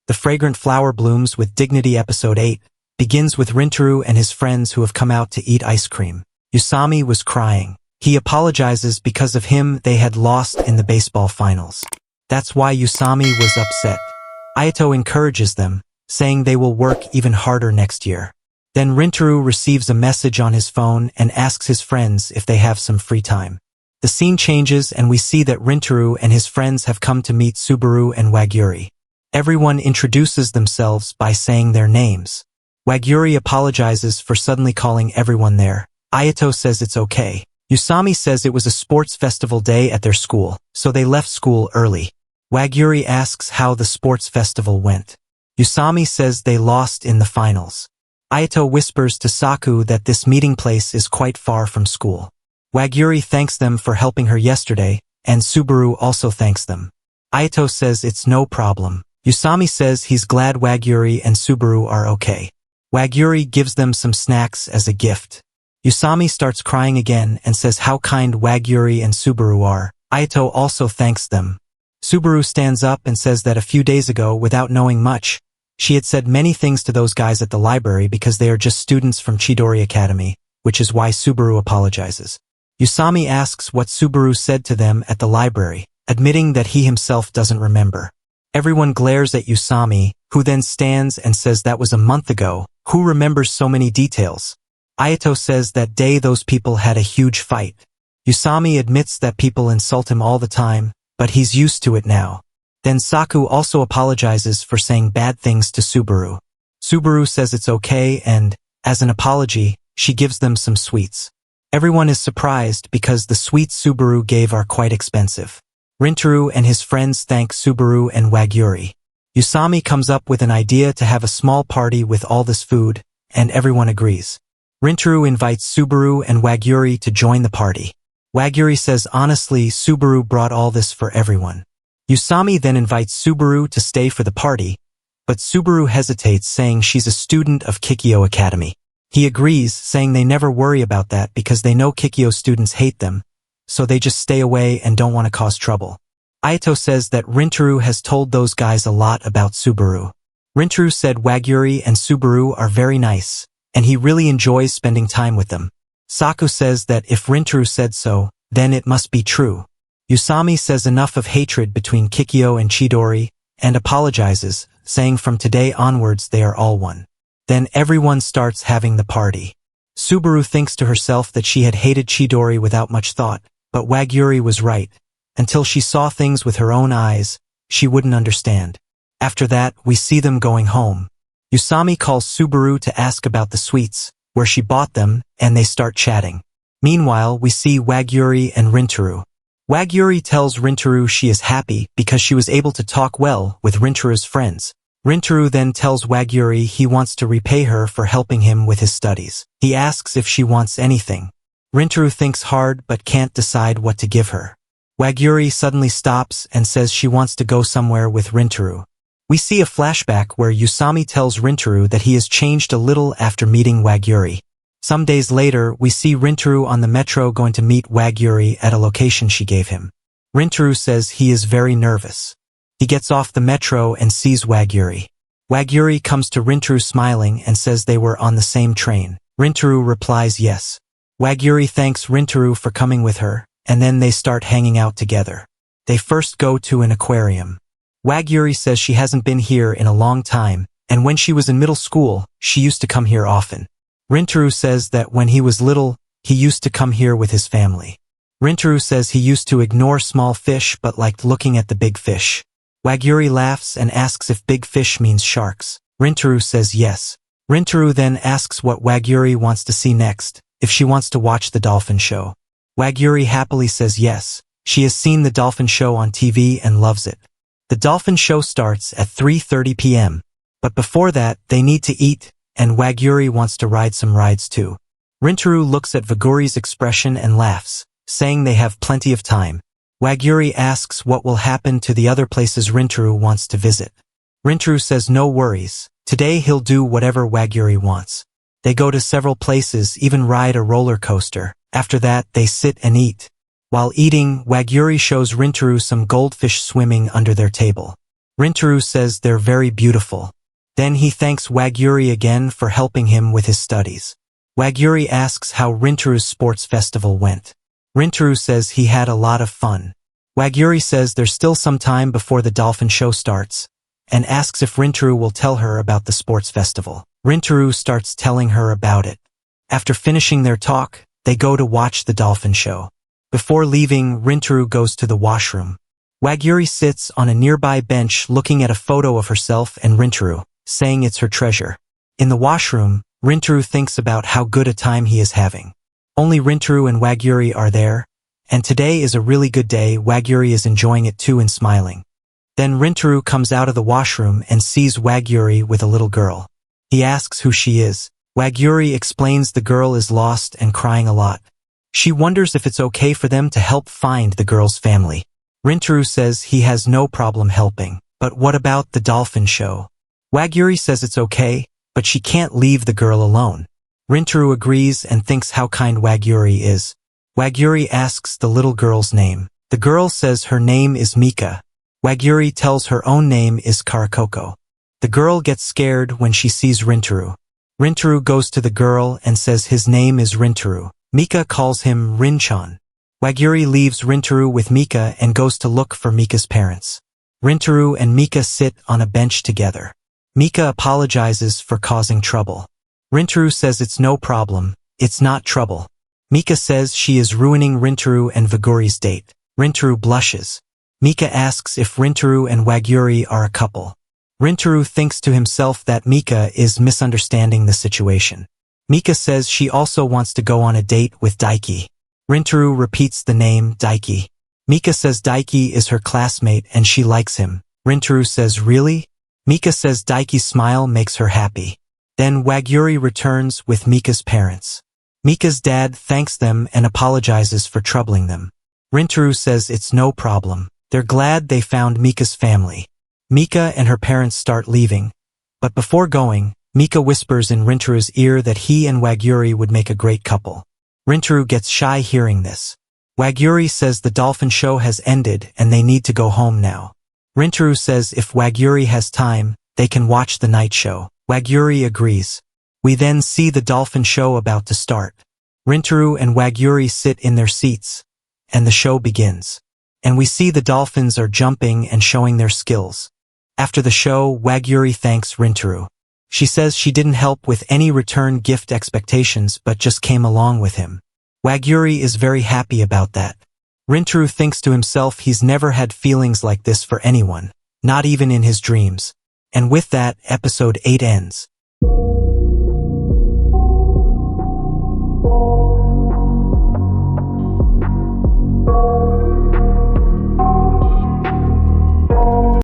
The Fragrant Flower Blooms with Dignity Episode 8 begins with Rentarō and his friends who have come out to eat ice cream. Usami was crying. He apologizes because of him they had lost in the baseball finals. That's why Usami was upset. Ayato encourages them, saying they will work even harder next year. Then Rentarō receives a message on his phone and asks his friends if they have some free time. The scene changes and we see that Rentarō and his friends have come to meet Subaru and Waguri. Everyone introduces themselves by saying their names. Waguri apologizes for suddenly calling everyone there. Ayato says it's okay. Usami says it was a sports festival day at their school, so they left school early. Waguri asks how the sports festival went. Usami says they lost in the finals. Ayato whispers to Saku that this meeting place is quite far from school. Waguri thanks them for helping her yesterday, and Subaru also thanks them. Ayato says it's no problem. Usami says he's glad Waguri and Subaru are okay. Waguri gives them some snacks as a gift. Usami starts crying again and says how kind Waguri and Subaru are. Ayato also thanks them. Subaru stands up and says that a few days ago, without knowing much, she had said many things to those guys at the library because they are just students from Chidori Academy, which is why Subaru apologizes. Usami asks what Subaru said to them at the library, admitting that he himself doesn't remember. Everyone glares at Usami, who then stands and says that was a month ago. Who remembers so many details? Ayato says that day those people had a huge fight. Usami admits that people insult him all the time, but he's used to it now. Then Saku also apologizes for saying bad things to Subaru. Subaru says it's okay and, as an apology, she gives them some sweets. Everyone is surprised because the sweets Subaru gave are quite expensive. Rentarō and his friends thank Subaru and Waguri. Usami comes up with an idea to have a small party with all this food, and everyone agrees. Rentarō invites Subaru and Waguri to join the party. Waguri says honestly Subaru brought all this for everyone. Usami then invites Subaru to stay for the party, but Subaru hesitates saying she's a student of Kikyo Academy. He agrees, saying they never worry about that because they know Kikyo students hate them, so they just stay away and don't want to cause trouble. Ayato says that Rentarō has told those guys a lot about Subaru. Rentarō said Waguri and Subaru are very nice, and he really enjoys spending time with them. Saku says that if Rentarō said so, then it must be true. Usami says enough of hatred between Kikyo and Chidori, and apologizes, saying from today onwards they are all one. Then everyone starts having the party. Subaru thinks to herself that she had hated Chidori without much thought, but Waguri was right. Until she saw things with her own eyes, she wouldn't understand. After that, we see them going home. Usami calls Subaru to ask about the sweets, where she bought them, and they start chatting. Meanwhile, we see Waguri and Rentarō. Waguri tells Rentarō she is happy because she was able to talk well with Rentarō's friends. Rentarō then tells Waguri he wants to repay her for helping him with his studies. He asks if she wants anything. Rentarō thinks hard but can't decide what to give her. Waguri suddenly stops and says she wants to go somewhere with Rentarō. We see a flashback where Usami tells Rentarō that he has changed a little after meeting Waguri. Some days later, we see Rentarō on the metro going to meet Waguri at a location she gave him. Rentarō says he is very nervous. He gets off the metro and sees Waguri. Waguri comes to Rentarō smiling and says they were on the same train. Rentarō replies yes. Waguri thanks Rentarō for coming with her, and then they start hanging out together. They first go to an aquarium. Waguri says she hasn't been here in a long time, and when she was in middle school, she used to come here often. Rentarō says that when he was little, he used to come here with his family. Rentarō says he used to ignore small fish but liked looking at the big fish. Waguri laughs and asks if big fish means sharks. Rentarō says yes. Rentarō then asks what Waguri wants to see next, if she wants to watch the Dolphin show. Waguri happily says yes. She has seen the Dolphin show on TV and loves it. The Dolphin show starts at 3:30 p.m. But before that, they need to eat, and Waguri wants to ride some rides too. Rentarō looks at Waguri's expression and laughs, saying they have plenty of time. Waguri asks what will happen to the other places Rentarō wants to visit. Rentarō says no worries, today he'll do whatever Waguri wants. They go to several places, even ride a roller coaster. After that, they sit and eat. While eating, Waguri shows Rentarō some goldfish swimming under their table. Rentarō says they're very beautiful. Then he thanks Waguri again for helping him with his studies. Waguri asks how Rentarō's sports festival went. Rentarō says he had a lot of fun. Waguri says there's still some time before the Dolphin show starts, and asks if Rentarō will tell her about the sports festival. Rentarō starts telling her about it. After finishing their talk, they go to watch the Dolphin show. Before leaving, Rentarō goes to the washroom. Waguri sits on a nearby bench looking at a photo of herself and Rentarō, saying it's her treasure. In the washroom, Rentarō thinks about how good a time he is having. Only Rentarō and Waguri are there, and today is a really good day. Waguri is enjoying it too and smiling. Then Rentarō comes out of the washroom and sees Waguri with a little girl. He asks who she is. Waguri explains the girl is lost and crying a lot. She wonders if it's okay for them to help find the girl's family. Rentarō says he has no problem helping. But what about the Dolphin show? Waguri says it's okay, but she can't leave the girl alone. Rentarō agrees and thinks how kind Waguri is. Waguri asks the little girl's name. The girl says her name is Mika. Waguri tells her own name is Karakoko. The girl gets scared when she sees Rentarō. Rentarō goes to the girl and says his name is Rentarō. Mika calls him Rinchan. Waguri leaves Rentarō with Mika and goes to look for Mika's parents. Rentarō and Mika sit on a bench together. Mika apologizes for causing trouble. Rentarō says it's no problem, it's not trouble. Mika says she is ruining Rentarō and Waguri's date. Rentarō blushes. Mika asks if Rentarō and Waguri are a couple. Rentarō thinks to himself that Mika is misunderstanding the situation. Mika says she also wants to go on a date with Daiki. Rentarō repeats the name Daiki. Mika says Daiki is her classmate and she likes him. Rentarō says really? Mika says Daiki's smile makes her happy. Then Waguri returns with Mika's parents. Mika's dad thanks them and apologizes for troubling them. Rentarō says it's no problem. They're glad they found Mika's family. Mika and her parents start leaving. But before going, Mika whispers in Rentarō's ear that he and Waguri would make a great couple. Rentarō gets shy hearing this. Waguri says the Dolphin show has ended and they need to go home now. Rentarō says if Waguri has time, they can watch the night show. Waguri agrees. We then see the Dolphin show about to start. Rentarō and Waguri sit in their seats, and the show begins. And we see the dolphins are jumping and showing their skills. After the show, Waguri thanks Rentarō. She says she didn't help with any return gift expectations but just came along with him. Waguri is very happy about that. Rentarō thinks to himself he's never had feelings like this for anyone, not even in his dreams. And with that, episode 8 ends.